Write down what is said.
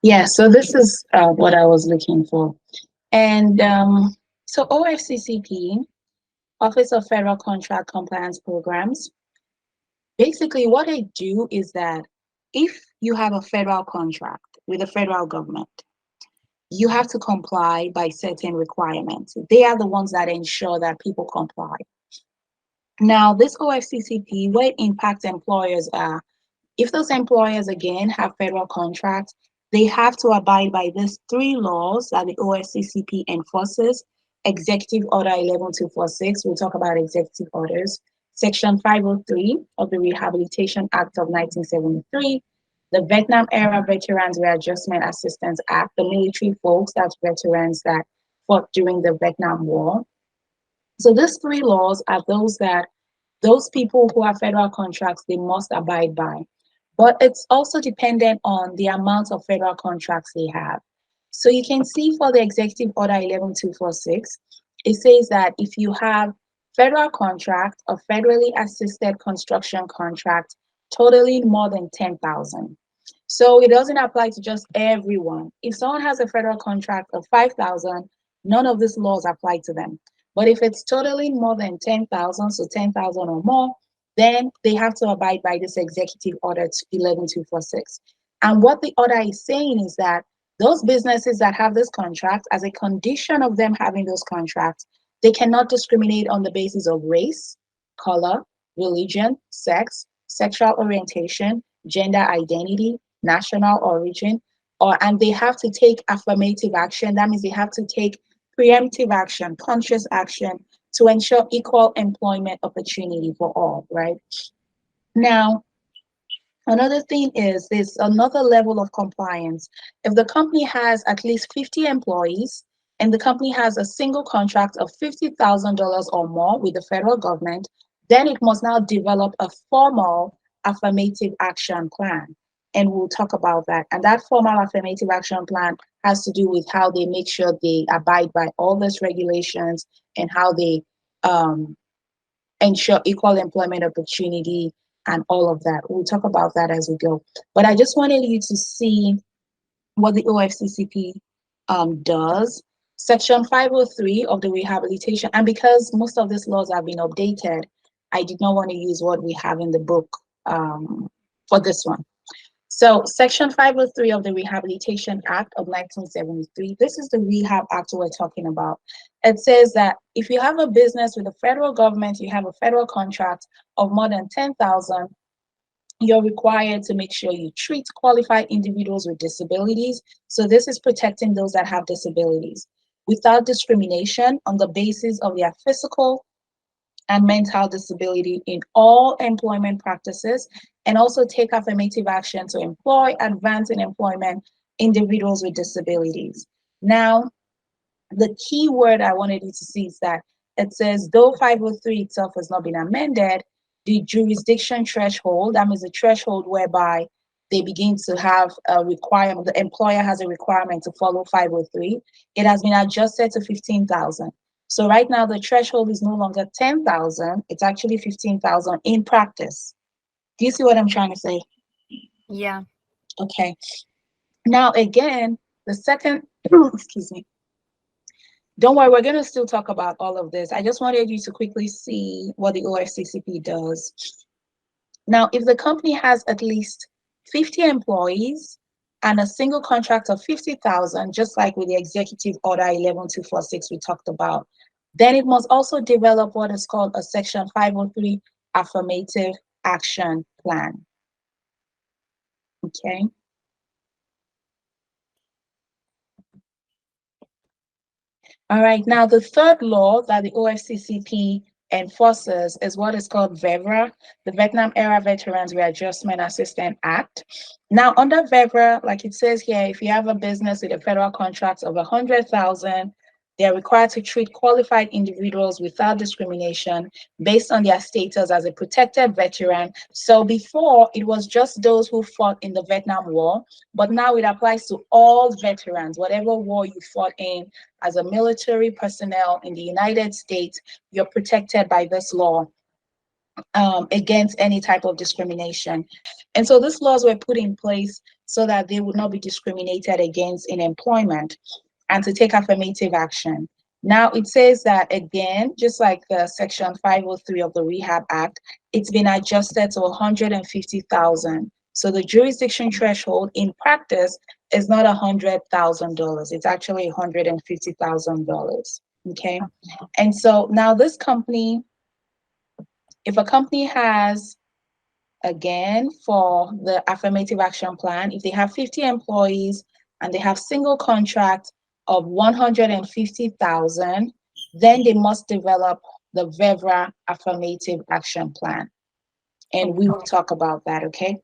Yeah, so this is what I was looking for. And so OFCCP, Office of Federal Contract Compliance Programs, basically what they do is that if you have a federal contract with the federal government, you have to comply by certain requirements. They are the ones that ensure that people comply. Now, this OFCCP, where it impacts employers are, if those employers again have federal contracts, they have to abide by these three laws that the OFCCP enforces. Executive Order 11246, we'll talk about executive orders. Section 503 of the Rehabilitation Act of 1973, the Vietnam Era Veterans Readjustment Assistance Act, the military folks, that's veterans that fought during the Vietnam War. So these three laws are those that those people who have federal contracts, they must abide by. But it's also dependent on the amount of federal contracts they have. So you can see for the Executive Order 11246, it says that if you have federal contract, a federally assisted construction contract, totaling more than 10,000. So it doesn't apply to just everyone. If someone has a federal contract of 5,000, none of these laws apply to them. But if it's totaling more than 10,000, so 10,000 or more, then they have to abide by this Executive Order 11246. And what the order is saying is that those businesses that have this contract, as a condition of them having those contracts, they cannot discriminate on the basis of race, color, religion, sex, sexual orientation, gender identity, national origin, and they have to take affirmative action. That means they have to take preemptive action, conscious action to ensure equal employment opportunity for all, right? Now, another thing is there's another level of compliance. If the company has at least 50 employees and the company has a single contract of $50,000 or more with the federal government, then it must now develop a formal affirmative action plan. And we'll talk about that. And that formal affirmative action plan has to do with how they make sure they abide by all those regulations and how they um, ensure equal employment opportunity and all of that. We'll talk about that as we go. But I just wanted you to see what the OFCCP does. Section 503 of the Rehabilitation, and because most of these laws have been updated, I did not want to use what we have in the book for this one. So Section 503 of the Rehabilitation Act of 1973, this is the Rehab Act we're talking about. It says that if you have a business with the federal government, you have a federal contract of more than 10,000, you're required to make sure you treat qualified individuals with disabilities. So this is protecting those that have disabilities without discrimination on the basis of their physical and mental disability in all employment practices, and also take affirmative action to employ, advance in employment individuals with disabilities. Now, the key word I wanted you to see is that it says, though 503 itself has not been amended, the jurisdiction threshold, that means the threshold whereby they begin to have a requirement, the employer has a requirement to follow 503, it has been adjusted to 15,000. So right now the threshold is no longer 10,000, it's actually 15,000 in practice. Do you see what I'm trying to say? Yeah. Okay. Now again, the second, excuse me, don't worry, we're going to still talk about all of this. I just wanted you to quickly see what the OFCCP does. Now, if the company has at least 50 employees and a single contract of 50,000, just like with the Executive Order 11246 we talked about, then it must also develop what is called a Section 503 Affirmative Action Plan. Okay. All right, now the third law that the OFCCP enforces is what is called VEVRAA, the Vietnam Era Veterans Readjustment Assistance Act. Now, under VEVRAA, like it says here, if you have a business with a federal contract of 100,000, they're required to treat qualified individuals without discrimination based on their status as a protected veteran. So before, it was just those who fought in the Vietnam War, but now it applies to all veterans, whatever war you fought in as a military personnel in the United States, you're protected by this law against any type of discrimination. And so these laws were put in place so that they would not be discriminated against in employment, and to take affirmative action. Now it says that again, just like the Section 503 of the Rehab Act, it's been adjusted to 150,000. So the jurisdiction threshold in practice is not $100,000. It's actually $150,000. Okay. And so now this company, if a company has, again, for the affirmative action plan, if they have 50 employees and they have single contract of 150,000, then they must develop the VEVRAA affirmative action plan. And we will talk about that, okay?